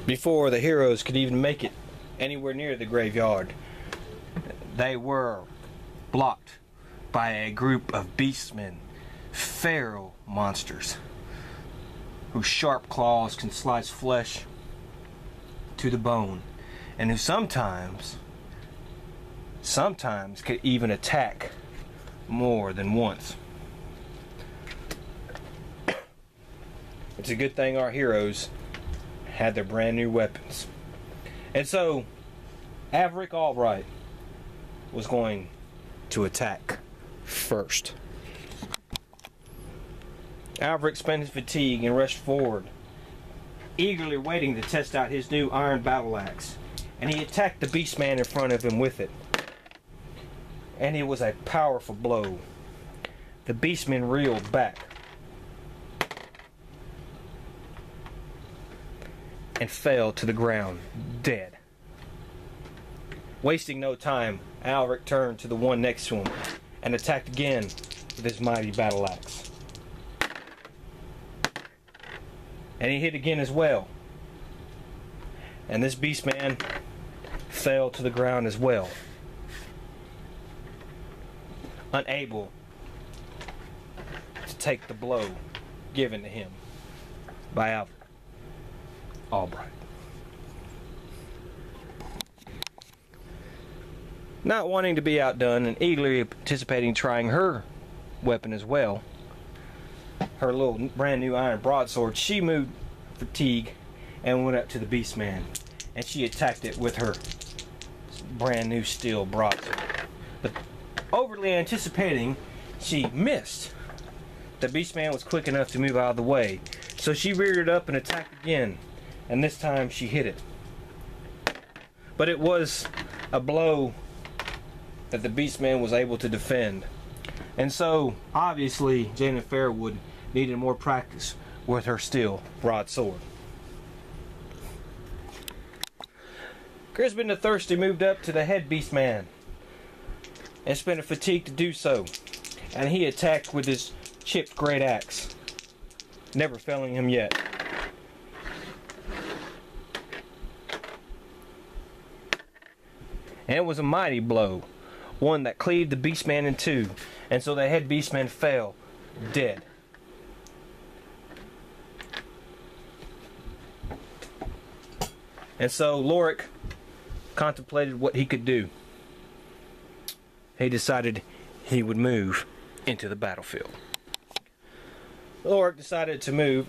Before the heroes could even make it anywhere near the graveyard, they were blocked by a group of beastmen, feral monsters, whose sharp claws can slice flesh to the bone, and who sometimes could even attack more than once. It's a good thing our heroes had their brand new weapons. And so Averick Albright was going to attack first. Averick spent his fatigue and rushed forward, eagerly waiting to test out his new iron battle axe. And he attacked the beastman in front of him with it. And it was a powerful blow. The beastman reeled back and fell to the ground, dead. Wasting no time, Averick turned to the one next to him and attacked again with his mighty battle axe. And he hit again as well. And this beastman fell to the ground as well, unable to take the blow given to him by Averick Albright. Not wanting to be outdone and eagerly anticipating trying her weapon as well, her little brand new iron broadsword, she moved fatigue and went up to the beastman, and she attacked it with her brand new steel broadsword. But overly anticipating, she missed. The beastman was quick enough to move out of the way, so she reared up and attacked again, and this time she hit it. But it was a blow that the beastman was able to defend. And so, obviously, Janet Fairwood needed more practice with her steel broadsword. Crispin the Thirsty moved up to the head beastman and spent a fatigue to do so. And he attacked with his chipped great axe, never failing him yet. And it was a mighty blow, one that cleaved the beastman in two, and so the head beastman fell dead. And so Lorik contemplated what he could do. He decided he would move into the battlefield. Lorik decided to move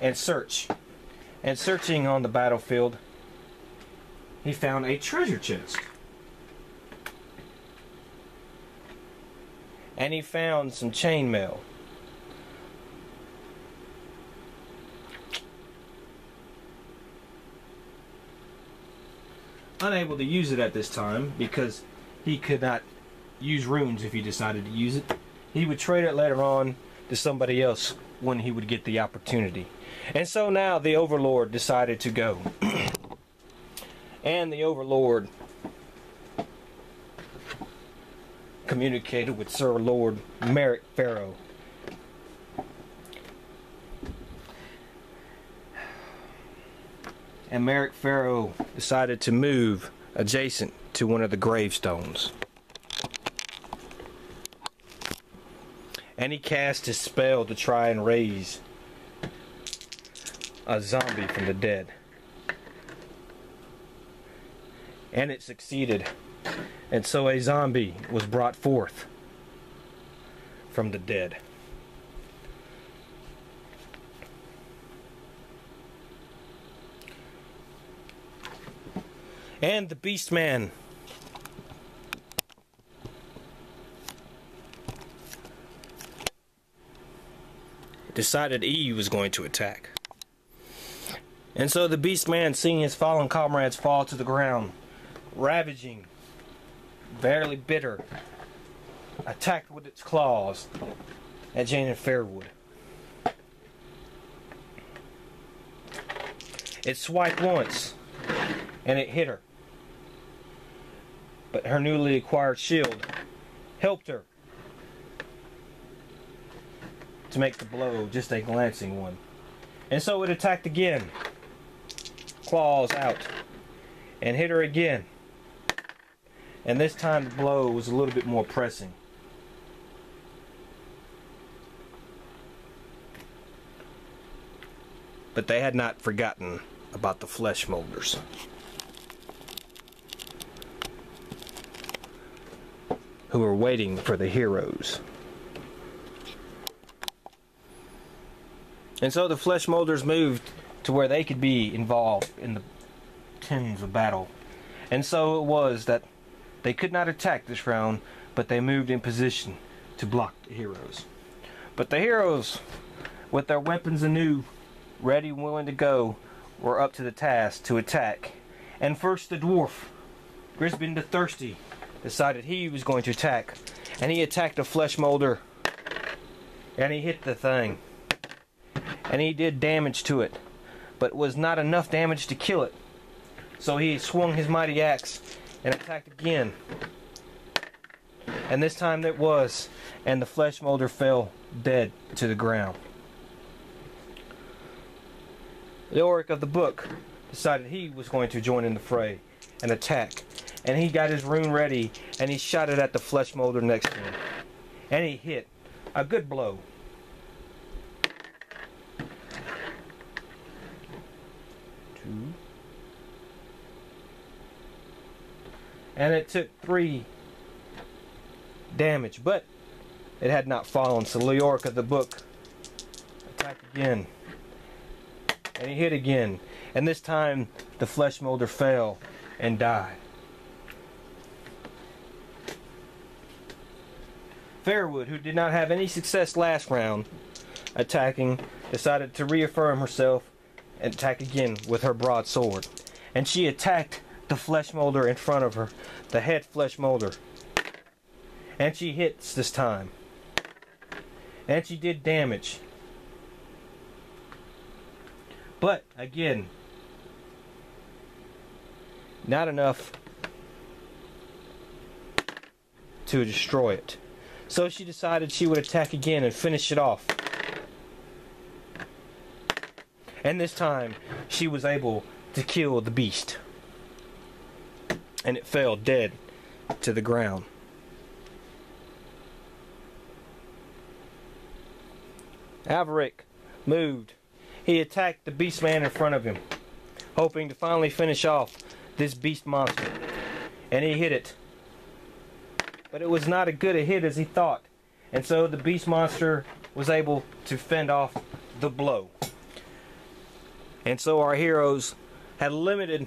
and search. And searching on the battlefield, he found a treasure chest. And he found some chainmail. Unable to use it at this time because he could not use runes if he decided to use it. He would trade it later on to somebody else when he would get the opportunity. And so now the Overlord decided to go. And the Overlord communicated with Sir Lord Merrick Farrow. And Merrick Farrow decided to move adjacent to one of the gravestones. And he cast his spell to try and raise a zombie from the dead. And it succeeded. And so a zombie was brought forth from the dead. And the Beastman decided he was going to attack. And so the Beastman, seeing his fallen comrades fall to the ground, ravaging, barely bitter, attacked with its claws at Janet Fairwood. It swiped once, and it hit her. But her newly acquired shield helped her to make the blow just a glancing one. And so it attacked again, claws out and hit her again. And this time the blow was a little bit more pressing. But they had not forgotten about the flesh molders, who were waiting for the heroes. And so the flesh molders moved to where they could be involved in the tins of battle. And so it was that they could not attack this round, but they moved in position to block the heroes. But the heroes, with their weapons anew, ready and willing to go, were up to the task to attack. And first the dwarf, Grisbin the Thirsty, decided he was going to attack. And he attacked a flesh molder. And he hit the thing. And he did damage to it, but it was not enough damage to kill it. So he swung his mighty axe and attacked again. And this time it was, and the flesh molder fell dead to the ground. Leoric of the book decided he was going to join in the fray and attack. And he got his rune ready, and he shot it at the flesh molder next to him. And he hit a good blow. And it took 3 damage, but it had not fallen. So Leoric of the book attacked again, and he hit again, and this time the flesh molder fell and died. Fairwood, who did not have any success last round attacking, decided to reaffirm herself and attack again with her broadsword. And she attacked the flesh molder in front of her, the head flesh molder. And she hits this time. And she did damage. But, again, not enough to destroy it. So she decided she would attack again and finish it off. And this time, she was able to kill the beast. And it fell dead to the ground. Alvaric moved. He attacked the beast man in front of him, hoping to finally finish off this beast monster. And he hit it. But it was not as good a hit as he thought. And so the beast monster was able to fend off the blow. And so our heroes had limited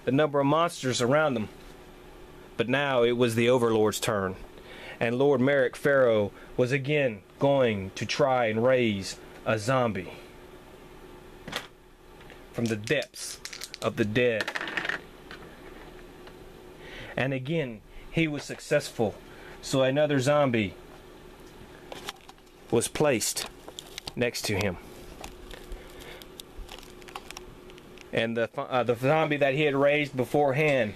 the number of monsters around them. But now it was the Overlord's turn. And Lord Merrick Pharaoh was again going to try and raise a zombie from the depths of the dead. And again, he was successful. So another zombie was placed next to him. And the zombie that he had raised beforehand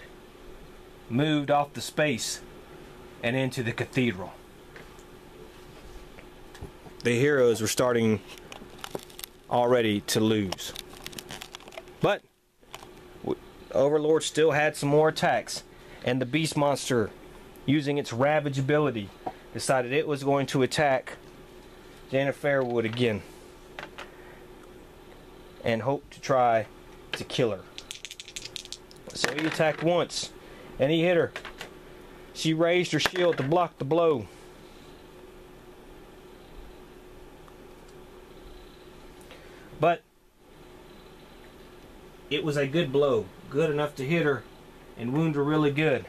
moved off the space and into the cathedral. The heroes were starting already to lose. But Overlord still had some more attacks, and the beast monster, using its ravage ability, decided it was going to attack Jaina Fairwood again and hoped to try to kill her. So he attacked once and he hit her. She raised her shield to block the blow. But it was a good blow, good enough to hit her and wound her really good.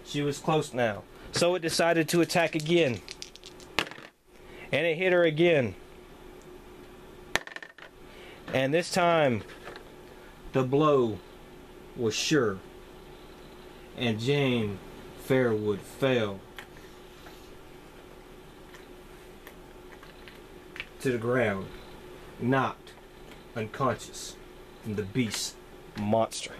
She was close now, so it decided to attack again, and it hit her again. And this time the blow was sure, and Jane Fairwood fell to the ground, knocked unconscious from the beast monster.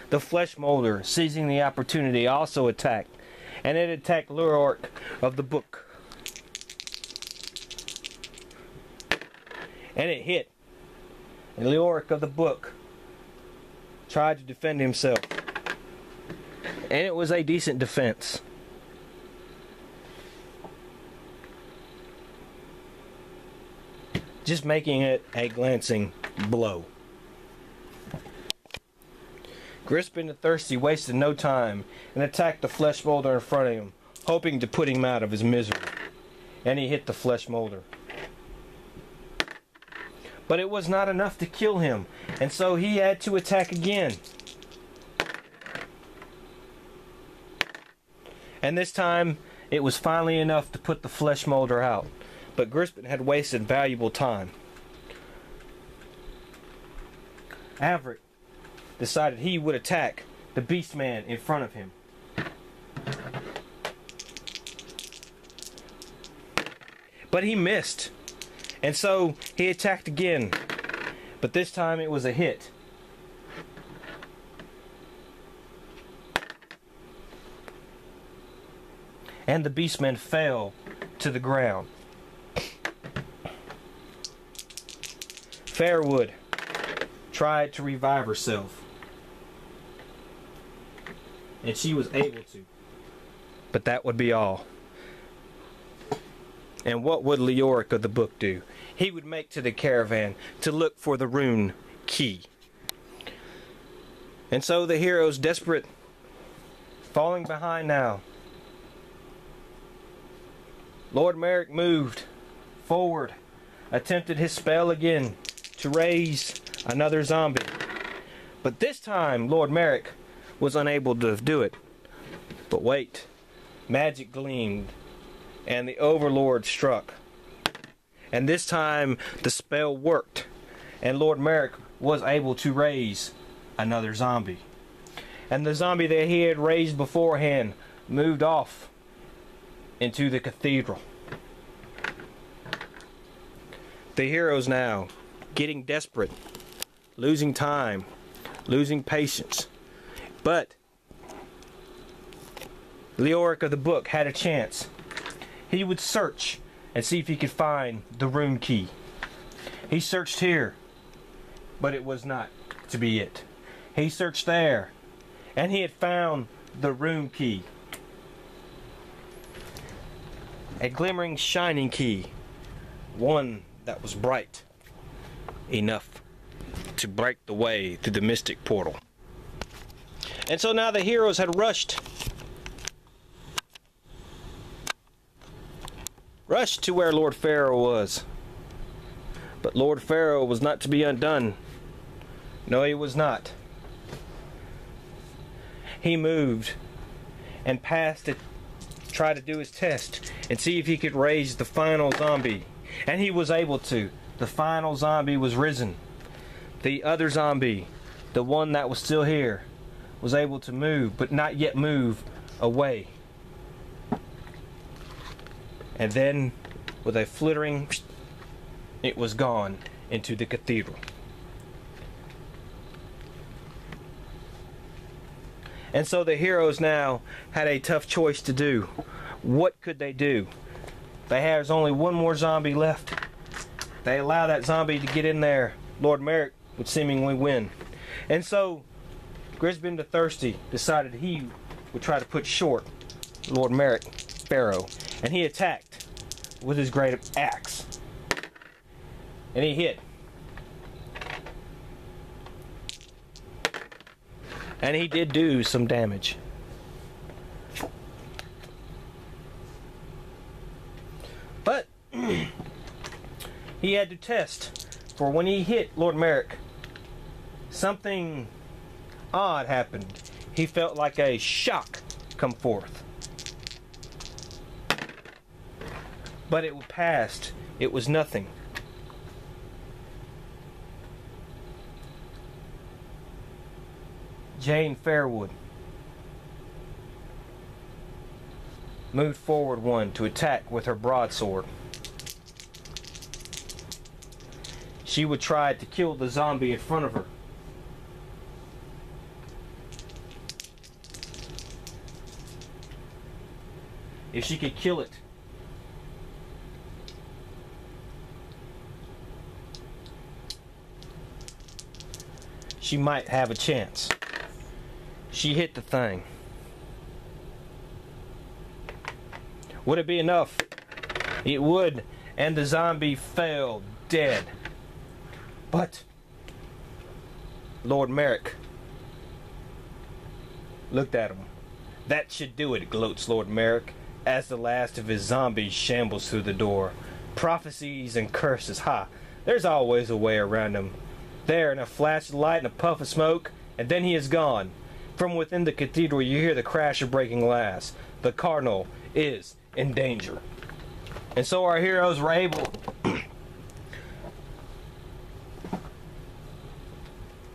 The flesh molder, seizing the opportunity, also attacked, and it attacked Leoric of the book. and it hit. And Leoric of the book tried to defend himself, and it was a decent defense. Just making it a glancing blow. Crispin the Thirsty wasted no time and attacked the flesh molder in front of him, hoping to put him out of his misery. And he hit the flesh molder. But it was not enough to kill him, and so he had to attack again. And this time, it was finally enough to put the flesh molder out. But Crispin had wasted valuable time. Averick decided he would attack the beast man in front of him. But he missed, and so he attacked again, but this time it was a hit. And the beastman fell to the ground. Fairwood tried to revive herself, and she was able to, but that would be all. And what would Leoric of the book do? He would make to the caravan to look for the rune key. And so the heroes, desperate, falling behind now, Lord Merrick moved forward, attempted his spell again to raise another zombie. But this time Lord Merrick was unable to do it. But wait, magic gleamed, and the Overlord struck. And this time the spell worked, and Lord Merrick was able to raise another zombie. And the zombie that he had raised beforehand moved off into the cathedral. The heroes now, getting desperate, losing time, losing patience. But Leoric of the book had a chance. He would search and see if he could find the rune key. He searched here, but it was not to be it. He searched there, and he had found the rune key. A glimmering, shining key. One that was bright enough to break the way through the mystic portal. And so now the heroes had rushed to where Lord Pharaoh was. But Lord Pharaoh was not to be undone. No, he was not. He moved and passed to try to do his test and see if he could raise the final zombie. And he was able to. The final zombie was risen. The other zombie, the one that was still here, was able to move, but not yet move away. And then, with a flittering, it was gone into the cathedral. And so the heroes now had a tough choice to do. What could they do? There's only one more zombie left. They allow that zombie to get in there, Lord Merrick would seemingly win. And so Crispin the Thirsty decided he would try to put short Lord Merrick Pharaoh, and he attacked with his great axe, and he hit, and he did do some damage. But he had to test, for when he hit Lord Merrick, something odd happened. He felt like a shock come forth. But it passed. It was nothing. Jane Fairwood moved forward one to attack with her broadsword. She would try to kill the zombie in front of her. If she could kill it, she might have a chance. She hit the thing. Would it be enough? It would, and the zombie fell dead. But Lord Merrick looked at him. That should do it, gloats Lord Merrick, as the last of his zombies shambles through the door. Prophecies and curses, ha! There's always a way around him. There, in a flash of light and a puff of smoke, and then he is gone. From within the cathedral you hear the crash of breaking glass. The cardinal is in danger. And so our heroes were able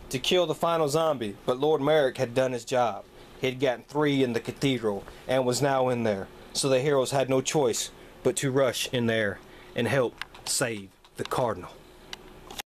to kill the final zombie, but Lord Merrick had done his job. He had gotten 3 in the cathedral and was now in there. So the heroes had no choice but to rush in there and help save the cardinal.